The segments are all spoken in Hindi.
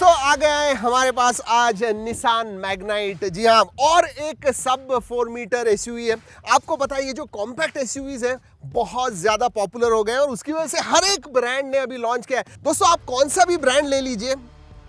दोस्तों आ गया है हमारे पास आज निसान मैग्नाइट। जी हाँ, और एक सब 4 मीटर एसयूवी है। आपको पता है ये जो कॉम्पैक्ट एसयूवीज है बहुत ज्यादा पॉपुलर हो गए हैं और उसकी वजह से हर एक ब्रांड ने अभी लॉन्च किया है। दोस्तों आप कौन सा भी ब्रांड ले लीजिए,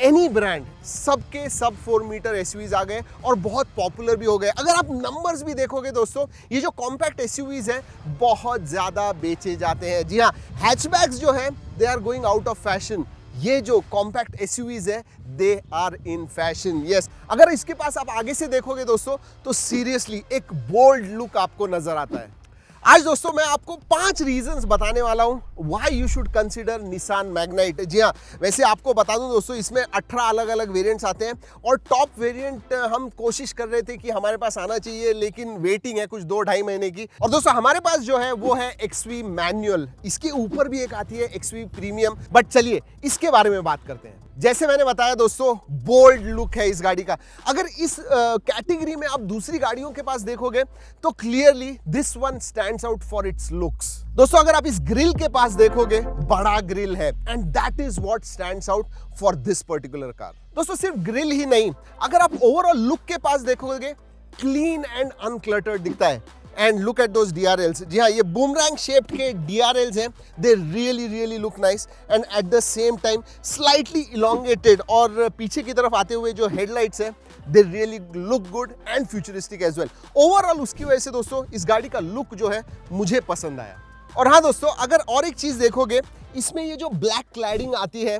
एनी ब्रांड, सबके सब 4 मीटर एसयूवीज आ गए और बहुत पॉपुलर भी हो गए। अगर आप नंबर्स भी देखोगे दोस्तों, ये जो कॉम्पैक्ट एसयूवीज हैं बहुत ज्यादा बेचे जाते हैं। जी हाँ, हैचबैक्स जो है they are going out of fashion. ये जो कॉम्पैक्ट एसयूवीज है they are in fashion. Yes, अगर इसके पास आप आगे से देखोगे दोस्तों तो सीरियसली एक बोल्ड लुक आपको नजर आता है। आज दोस्तों मैं आपको 5 रीजंस बताने वाला हूं why you should consider Nissan Magnite. जी हाँ, वैसे आपको बता दूं दोस्तों इसमें 18 अलग अलग वेरिएंट्स आते हैं और टॉप वेरिएंट हम कोशिश कर रहे थे कि हमारे पास आना चाहिए, लेकिन वेटिंग है कुछ 2-2.5 महीने की। और दोस्तों हमारे पास जो है वो है एक्सवी मैनुअल, इसके ऊपर भी एक आती है एक्सवी प्रीमियम। बट चलिए इसके बारे में बात करते हैं। जैसे मैंने बताया दोस्तों, बोल्ड लुक है इस गाड़ी का। अगर इस कैटेगरी में आप दूसरी गाड़ियों के पास देखोगे तो clearly this one stands out for its looks. दोस्तों अगर आप इस ग्रिल के पास देखोगे, बड़ा ग्रिल है and that is what stands out for this particular car. दोस्तों सिर्फ ग्रिल ही नहीं, अगर आप ओवरऑल लुक के पास देखोगे, क्लीन एंड अनक्लटर्ड दिखता है। And look at those DRLs। जी हाँ, ये बूमरैंग शेप्ड के DRLs हैं। They really look nice and at the same time slightly elongated. और पीछे की तरफ आते हुए जो हेडलाइट्स हैं they really look good and futuristic as well. Overall उसकी वजह से दोस्तों इस गाड़ी का लुक जो है मुझे पसंद आया। और हाँ दोस्तों, अगर और एक चीज देखोगे, इसमें ये जो ब्लैक क्लैडिंग आती है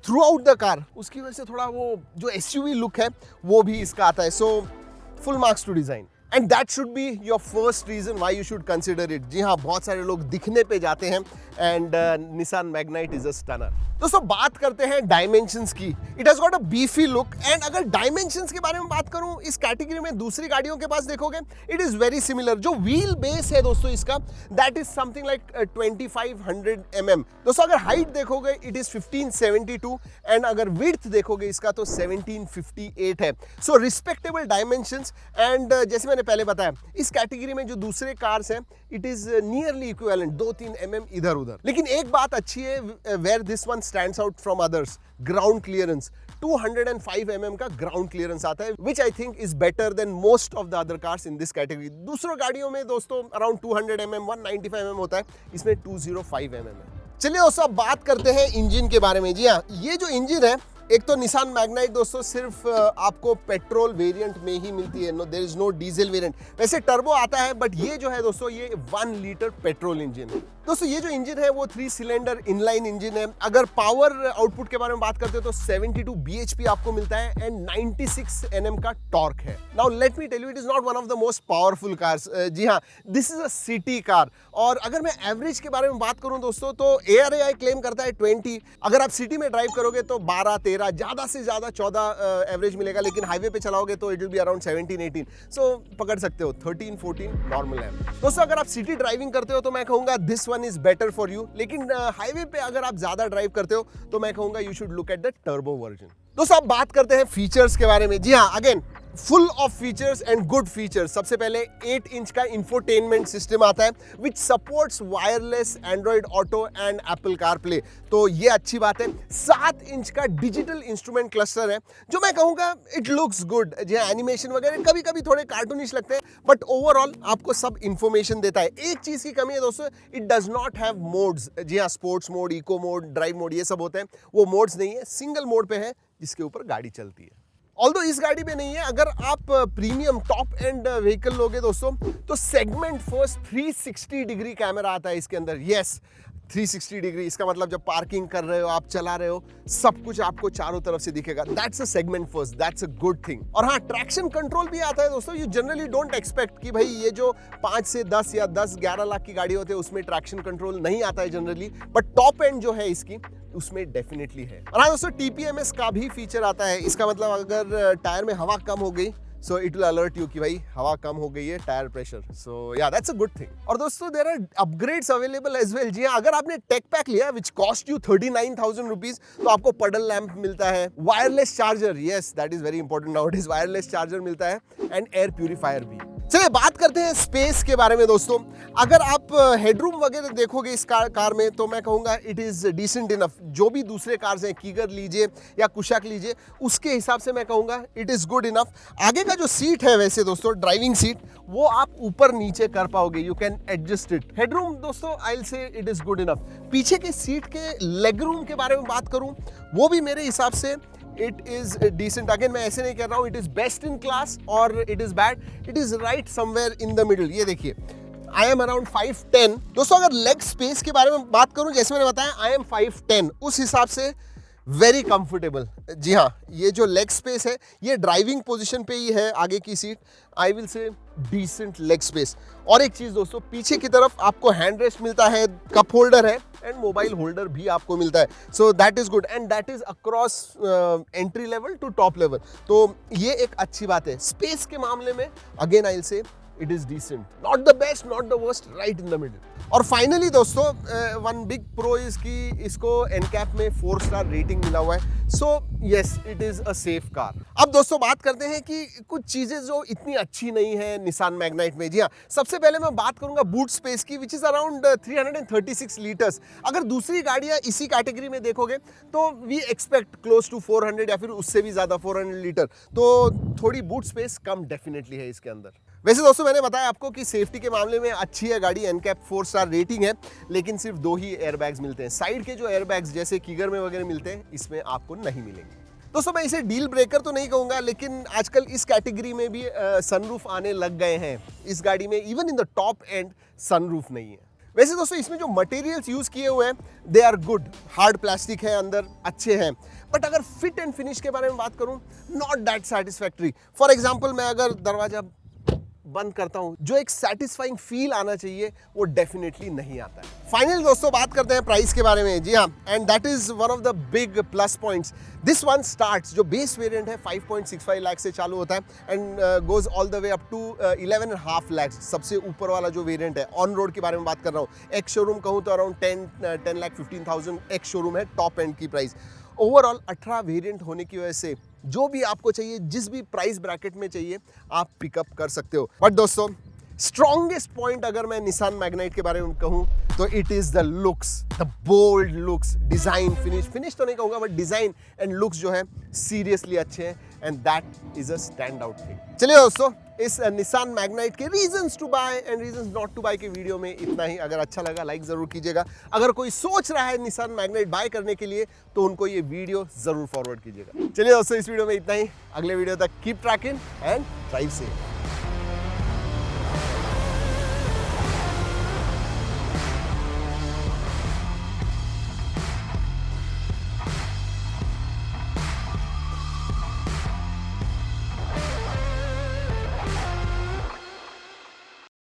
थ्रू आउट द कार, उसकी वजह से थोड़ा वो जो SUV लुक है वो भी इसका आता है। So full marks to design and that should be your first reason why you should consider it. जी हाँ, बहुत सारे लोग दिखने पे जाते हैं and Nissan Magnite is a stunner. दोस्तों बात करते हैं डायमेंशंस की। It has got a beefy look and अगर डायमेंशंस के बारे में बात करूं, इस कैटेगरी में दूसरी गाड़ियों के पास देखोगे इट इज वेरी सिमिलर। जो व्हील बेस है दोस्तों इसका, that is something like 2500 mm। दोस्तों अगर हाइट देखोगे इट इज 1572 एंड अगर विड्थ देखोगे इसका तो 1758 है। सो रिस्पेक्टेबल डायमेंशंस एंड जैसे मैंने पहले बताया, इस कैटेगरी में जो दूसरे कार्स हैं it is nearly equivalent, 2-3 mm इधर उधर। लेकिन एक बात अच्छी है where this one stands out from others, ground clearance. 205 mm का ग्राउंड क्लियरेंस आता है, which I think is better than most of the other cars in this category. दूसरों गाड़ियों में दोस्तों अराउंड 200 mm 195 mm होता है, इसमें 205 mm है। चलिए दोस्तों अब बात करते हैं इंजन के बारे में। जी हाँ, ये जो इंजन है, एक तो निसान मैग्नाइट दोस्तों सिर्फ आपको पेट्रोल वेरिएंट में ही मिलती है, no there is no diesel variant. वैसे टर्बो आता है बट ये जो है दोस्तों ये 1 लीटर पेट्रोल इंजन है। दोस्तों ये जो इंजन है वो 3 सिलेंडर इनलाइन इंजन है। अगर पावर आउटपुट के बारे में बात करते हो तो 72 bhp आपको मिलता है एंड 96 Nm का टॉर्क है। Now let me tell you, it is not one of the most powerful cars. जी हाँ, this is a city car. और अगर मैं एवरेज के बारे में बात करूं दोस्तों तो ARAI क्लेम करता है 20। अगर आप सिटी में ड्राइव करोगे तो 12-13, ज्यादा से ज्यादा 14 एवरेज मिलेगा, लेकिन हाईवे पे चलाओगे तो इट विल बी अराउंड 17-18। सो पकड़ सकते हो 13-14 नॉर्मल है। दोस्तों अगर आप सिटी ड्राइविंग करते हो तो मैं कहूंगा this one is better for you, लेकिन हाईवे पे अगर आप ज्यादा ड्राइव करते हो तो मैं कहूंगा you should look at the turbo version. दोस्तों अब बात करते हैं फीचर्स के बारे में। जी हाँ, again full of features and good features. सबसे पहले 8 इंच का इंफोटेनमेंट सिस्टम आता है which supports wireless Android auto and Apple CarPlay, तो ये अच्छी बात है। 7 इंच का डिजिटल इंस्ट्रूमेंट क्लस्टर है जो मैं कहूंगा इट लुक्स गुड। जी हाँ, एनिमेशन वगैरह कभी कभी थोड़े कार्टूनिश लगते हैं बट ओवरऑल आपको सब इंफॉर्मेशन देता है। एक चीज की कमी है दोस्तों, it does not have modes. जी हाँ, sports mode, eco mode, drive mode ये सब होते हैं, वो मोड्स नहीं है, सिंगल मोड पे है जिसके ऊपर गाड़ी चलती है। ऑल्दो इस गाड़ी में नहीं है। अगर आप प्रीमियम टॉप एंड व्हीकल लोगे दोस्तों तो सेगमेंट फर्स्ट 360 डिग्री कैमरा आता है इसके अंदर। यस, 360 डिग्री, इसका मतलब जब पार्किंग कर रहे हो, आप चला रहे हो, सब कुछ आपको चारों तरफ से दिखेगा। That's a segment first, that's a good thing. और हाँ, ट्रैक्शन कंट्रोल भी आता है दोस्तों। यू जनरली डोंट एक्सपेक्ट कि भाई ये जो 5 से 10 या 10-11 लाख की गाड़ी होती है उसमें ट्रैक्शन कंट्रोल नहीं आता है जनरली, बट टॉप एंड जो है इसकी उसमें डेफिनेटली है। और हाँ दोस्तों, TPMS का भी फीचर आता है। इसका मतलब अगर टायर में हवा कम हो गई so it will alert you कि भाई हवा कम हो गई है, टायर प्रेशर। सो या दैट्स अ गुड थिंग। और दोस्तों there are upgrades available as well. जी हाँ, अगर आपने टेक पैक लिया विच कॉस्ट यू 39,000 रुपीज तो आपको पडल लैंप मिलता है, wireless charger, yes that is very important now it is, wireless charger मिलता है एंड एयर प्यूरिफायर भी। चलिए बात करते हैं स्पेस के बारे में दोस्तों। अगर आप हेडरूम वगैरह देखोगे इस कार में तो मैं कहूँगा इट इज़ डिसेंट इनफ। जो भी दूसरे कार्स हैं, कीगर लीजिए या कुशाक लीजिए, उसके हिसाब से मैं कहूँगा इट इज़ गुड इनफ। आगे का जो सीट है वैसे दोस्तों ड्राइविंग सीट, वो आप ऊपर नीचे कर पाओगे, you can adjust it. Headroom दोस्तों I will say it is good enough. पीछे के सीट के लेग रूम के बारे में बात करूँ, वो भी मेरे हिसाब से इट इज डिसेंट। अगेन मैं ऐसे नहीं कह रहा हूँ it is best in class और it is bad, it is right somewhere in the middle. ये देखिए आई एम अराउंड 5'10". दोस्तों अगर लेग स्पेस के बारे में बात करूं, जैसे मैंने बताया आई एम 5'10", उस हिसाब से वेरी कंफर्टेबल। जी हाँ, ये जो लेग स्पेस है ये ड्राइविंग पोजीशन पे ही है, आगे की seat I will say decent leg space. और एक चीज़ दोस्तों, पीछे की तरफ आपको हैंड रेस्ट मिलता है, कप होल्डर है एंड मोबाइल होल्डर भी आपको मिलता है। So that is good and that is across entry level to top level. तो ये एक अच्छी बात है। स्पेस के मामले में again I will say it is decent, not the best not the worst, right in the middle. और फाइनली दोस्तों वन बिग प्रो इज कि इसको एनकैप में 4 स्टार रेटिंग मिला हुआ है। So yes it is a safe car. अब दोस्तों बात करते हैं कि कुछ चीजें जो इतनी अच्छी नहीं है निसान मैग्नाइट में। जी हाँ, सबसे पहले मैं बात करूंगा बूट स्पेस की, विच इज अराउंड 336 लीटर्स। अगर दूसरी गाड़ियां इसी कैटेगरी में देखोगे तो वी एक्सपेक्ट क्लोज टू 400 या फिर उससे भी ज्यादा 400 लीटर, तो थोड़ी बूट स्पेस कम डेफिनेटली है इसके अंदर। वैसे दोस्तों मैंने बताया आपको कि सेफ्टी के मामले में अच्छी है गाड़ी, एनकैप 4 स्टार रेटिंग है, लेकिन सिर्फ 2 ही एयरबैग्स मिलते हैं। साइड के जो एयरबैग्स जैसे कीगर में वगैरह मिलते हैं, इसमें आपको नहीं मिलेंगे। दोस्तों मैं इसे डील ब्रेकर तो नहीं कहूँगा, लेकिन आजकल इस कैटेगरी में भी सनरूफ आने लग गए हैं। इस गाड़ी में even in the top and sunroof नहीं है। वैसे दोस्तों इसमें जो मटेरियल्स यूज़ किए हुए हैं they are good, hard plastic है अंदर, अच्छे हैं। बट अगर फिट एंड फिनिश के बारे में बात करूँ, not that satisfactory. For example मैं अगर दरवाजा बंद करता हूं, जो एक सेटिस्फाइंग फील आना चाहिए वो डेफिनेटली नहीं आता है। फाइनली दोस्तों बात करते हैं प्राइस के बारे में। जी हाँ, and that is one of the big plus points. This one starts, जो बेस वेरिएंट है 5.65 लाख से चालू होता है and goes all the way up to 11.5 lakh. सबसे ऊपर वाला जो वेरिएंट है, ऑन रोड के बारे में बात कर रहा हूँ, एक्स शोरूम कहूँ तो अराउंड 10,15,000 एक्स शोरूम है टॉप एंड की प्राइस। ओवरऑल 18 वेरिएंट होने की वजह से जो भी आपको चाहिए, जिस भी प्राइस ब्रैकेट में चाहिए, आप पिकअप कर सकते हो। बट दोस्तों स्ट्रॉन्गेस्ट पॉइंट अगर मैं निसान मैग्नाइट के बारे में कहूँ तो it is the looks, the bold looks. Design finish तो नहीं कहूँगा, बट डिजाइन एंड लुक्स जो है सीरियसली अच्छे हैं and that is a stand out thing. चलिए दोस्तों, इस निसान मैग्नाइट के reasons to buy and reasons not to buy के वीडियो में इतना ही। अगर अच्छा लगा लाइक जरूर कीजिएगा। अगर कोई सोच रहा है निसान मैग्नाइट बाय करने के लिए तो उनको ये वीडियो जरूर फॉरवर्ड कीजिएगा। चलिए दोस्तों इस वीडियो में इतना ही। अगले वीडियो तक keep trekking and drive safe.